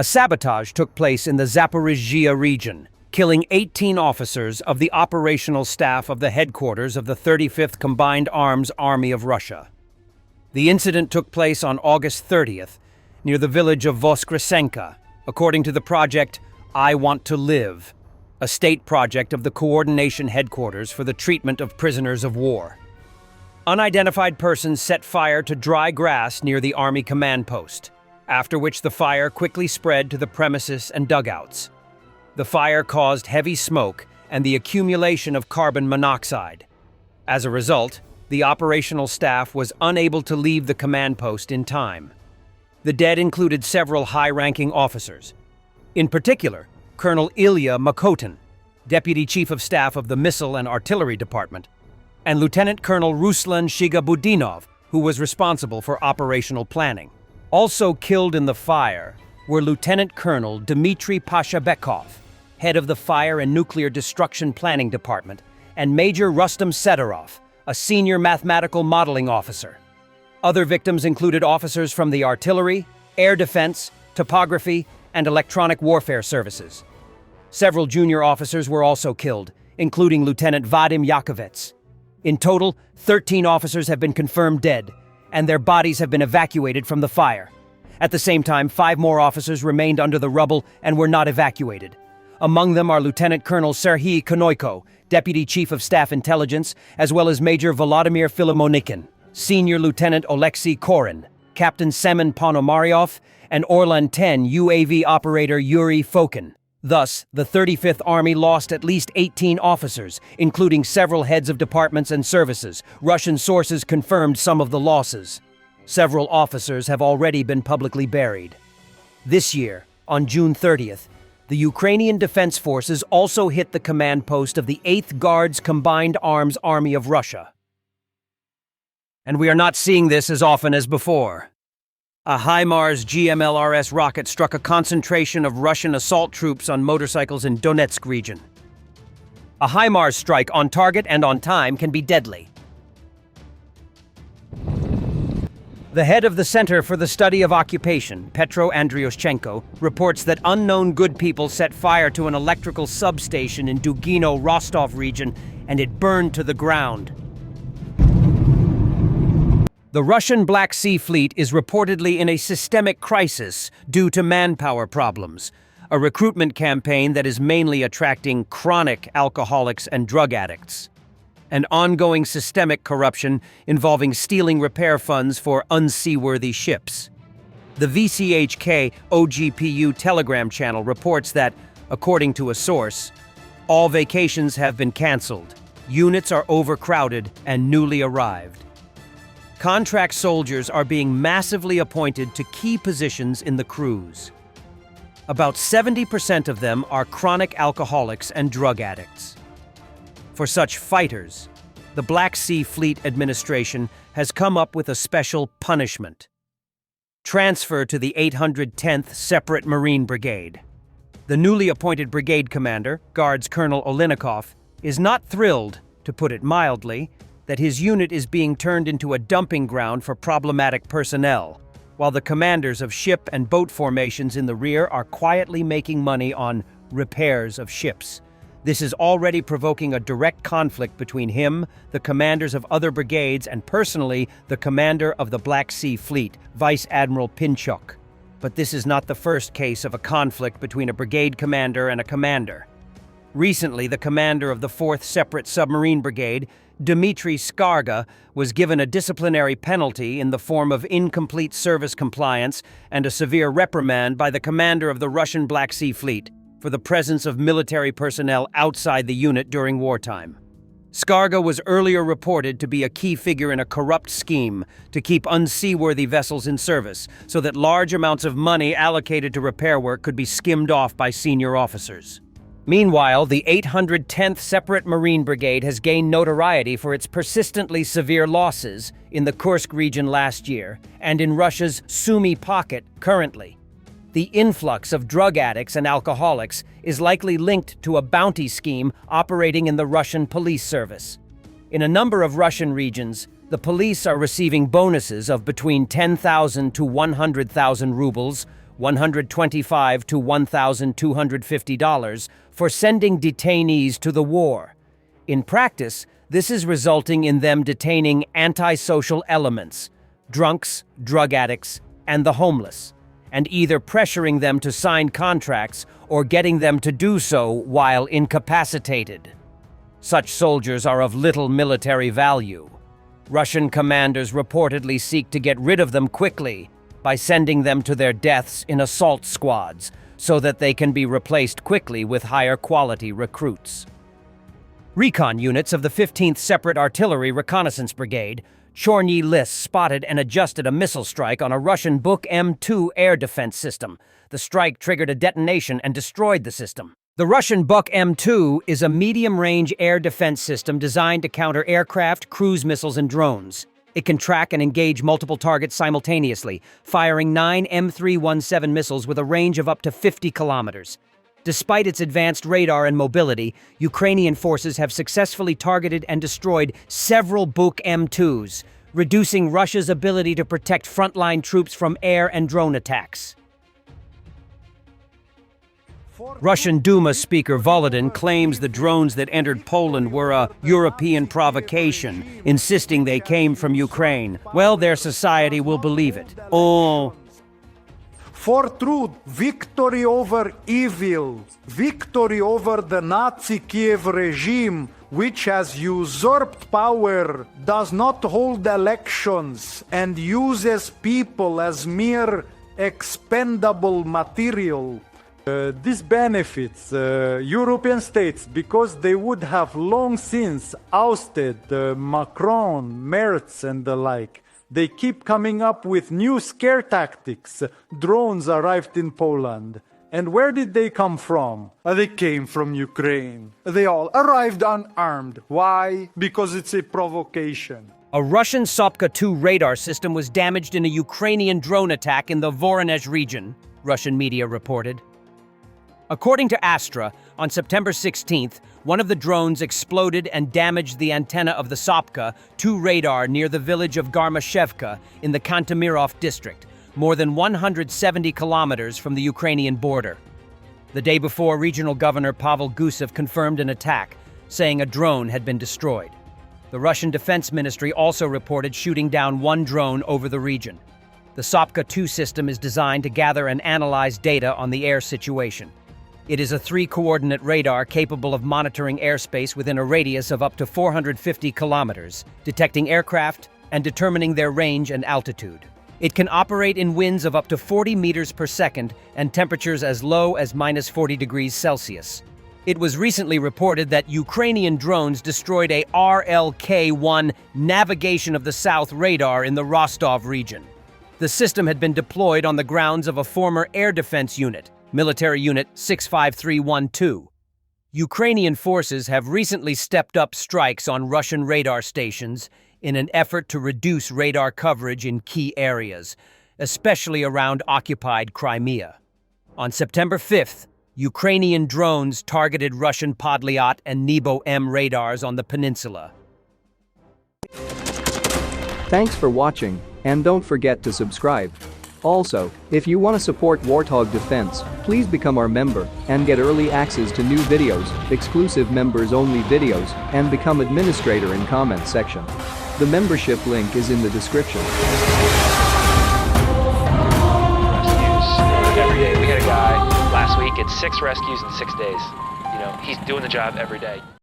A sabotage took place in the Zaporizhzhia region, killing 18 officers of the operational staff of the headquarters of the 35th Combined Arms Army of Russia. The incident took place on August 30th, near the village of Voskresenka, according to the project I Want to Live, a state project of the Coordination Headquarters for the Treatment of Prisoners of War. Unidentified persons set fire to dry grass near the Army command post, after which the fire quickly spread to the premises and dugouts. The fire caused heavy smoke and the accumulation of carbon monoxide. As a result, the operational staff was unable to leave the command post in time. The dead included several high-ranking officers. In particular, Colonel Ilya Makotin, Deputy Chief of Staff of the Missile and Artillery Department, and Lieutenant Colonel Ruslan Shigabudinov, who was responsible for operational planning. Also killed in the fire were Lieutenant Colonel Dmitry Pashabekov, head of the Fire and Nuclear Destruction Planning Department, and Major Rustam Sedorov, a senior mathematical modeling officer. Other victims included officers from the artillery, air defense, topography, and electronic warfare services. Several junior officers were also killed, including Lieutenant Vadim Yakovets. In total, 13 officers have been confirmed dead, and their bodies have been evacuated from the fire. At the same time, 5 more officers remained under the rubble and were not evacuated. Among them are Lieutenant Colonel Serhiy Konoyko, Deputy Chief of Staff Intelligence, as well as Major Volodymyr Filimonikhin, Senior Lieutenant Oleksiy Korin, Captain Semen Ponomaryov, and Orlan 10 UAV operator Yuri Fokin. Thus, the 35th Army lost at least 18 officers, including several heads of departments and services. Russian sources confirmed some of the losses. Several officers have already been publicly buried. This year, on June 30th, the Ukrainian Defense Forces also hit the command post of the 8th Guards Combined Arms Army of Russia. And we are not seeing this as often as before. A HIMARS GMLRS rocket struck a concentration of Russian assault troops on motorcycles in Donetsk region. A HIMARS strike on target and on time can be deadly. The head of the Center for the Study of Occupation, Petro Andrioshchenko, reports that unknown good people set fire to an electrical substation in Dugino, Rostov region, and it burned to the ground. The Russian Black Sea Fleet is reportedly in a systemic crisis due to manpower problems, a recruitment campaign that is mainly attracting chronic alcoholics and drug addicts, and ongoing systemic corruption involving stealing repair funds for unseaworthy ships. The VCHK OGPU Telegram channel reports that, according to a source, all vacations have been canceled, units are overcrowded and newly arrived. Contract soldiers are being massively appointed to key positions in the crews. About 70% of them are chronic alcoholics and drug addicts. For such fighters, the Black Sea Fleet Administration has come up with a special punishment: transfer to the 810th Separate Marine Brigade. The newly appointed brigade commander, Guards Colonel Olinikov, is not thrilled, to put it mildly, that his unit is being turned into a dumping ground for problematic personnel, while the commanders of ship and boat formations in the rear are quietly making money on repairs of ships. This is already provoking a direct conflict between him, the commanders of other brigades, and personally, the commander of the Black Sea Fleet, Vice Admiral Pinchuk. But this is not the first case of a conflict between a brigade commander and a commander. Recently, the commander of the 4th Separate Submarine Brigade, Dmitry Skarga, was given a disciplinary penalty in the form of incomplete service compliance and a severe reprimand by the commander of the Russian Black Sea Fleet for the presence of military personnel outside the unit during wartime. Skarga was earlier reported to be a key figure in a corrupt scheme to keep unseaworthy vessels in service so that large amounts of money allocated to repair work could be skimmed off by senior officers. Meanwhile, the 810th Separate Marine Brigade has gained notoriety for its persistently severe losses in the Kursk region last year and in Russia's Sumy pocket currently. The influx of drug addicts and alcoholics is likely linked to a bounty scheme operating in the Russian police service. In a number of Russian regions, the police are receiving bonuses of between 10,000 to 100,000 rubles, $125 to $1,250, for sending detainees to the war. In practice, this is resulting in them detaining antisocial elements, drunks, drug addicts, and the homeless, and either pressuring them to sign contracts or getting them to do so while incapacitated. Such soldiers are of little military value. Russian commanders reportedly seek to get rid of them quickly by sending them to their deaths in assault squads so that they can be replaced quickly with higher quality recruits. Recon units of the 15th Separate Artillery Reconnaissance Brigade, Chorny Lis, spotted and adjusted a missile strike on a Russian Buk M2 air defense system. The strike triggered a detonation and destroyed the system. The Russian Buk M2 is a medium-range air defense system designed to counter aircraft, cruise missiles, and drones. It can track and engage multiple targets simultaneously, firing 9 M317 missiles with a range of up to 50 kilometers. Despite its advanced radar and mobility, Ukrainian forces have successfully targeted and destroyed several Buk M2s, reducing Russia's ability to protect frontline troops from air and drone attacks. Russian Duma Speaker Volodin claims the drones that entered Poland were a European provocation, insisting they came from Ukraine. Well, their society will believe it. Oh. For truth, victory over evil, victory over the Nazi Kiev regime, which has usurped power, does not hold elections, and uses people as mere expendable material. This benefits European states because they would have long since ousted Macron, Merz, and the like. They keep coming up with new scare tactics. Drones arrived in Poland. And where did they come from? They came from Ukraine. They all arrived unarmed. Why? Because it's a provocation. A Russian Sopka-2 radar system was damaged in a Ukrainian drone attack in the Voronezh region, Russian media reported. According to Astra, on September 16th, one of the drones exploded and damaged the antenna of the Sopka-2 radar near the village of Garmashevka in the Kantamirov district, more than 170 kilometers from the Ukrainian border. The day before, Regional Governor Pavel Gusev confirmed an attack, saying a drone had been destroyed. The Russian Defense Ministry also reported shooting down one drone over the region. The Sopka-2 system is designed to gather and analyze data on the air situation. It is a 3-coordinate radar capable of monitoring airspace within a radius of up to 450 kilometers, detecting aircraft and determining their range and altitude. It can operate in winds of up to 40 meters per second and temperatures as low as minus 40 degrees Celsius. It was recently reported that Ukrainian drones destroyed a RLK-1 Navigation of the South radar in the Rostov region. The system had been deployed on the grounds of a former air defense unit, Military Unit 65312. Ukrainian forces have recently stepped up strikes on Russian radar stations in an effort to reduce radar coverage in key areas, especially around occupied Crimea. On September 5th, Ukrainian drones targeted Russian Podlyat and Nebo-M radars on the peninsula. Thanks for watching, and don't forget to subscribe. Also, if you want to support Warthog Defense, please become our member and get early access to new videos, exclusive members-only videos, and become administrator in comment section. The membership link is in the description. Rescues every day. We had a guy last week at 6 rescues in 6 days. You know, he's doing the job every day.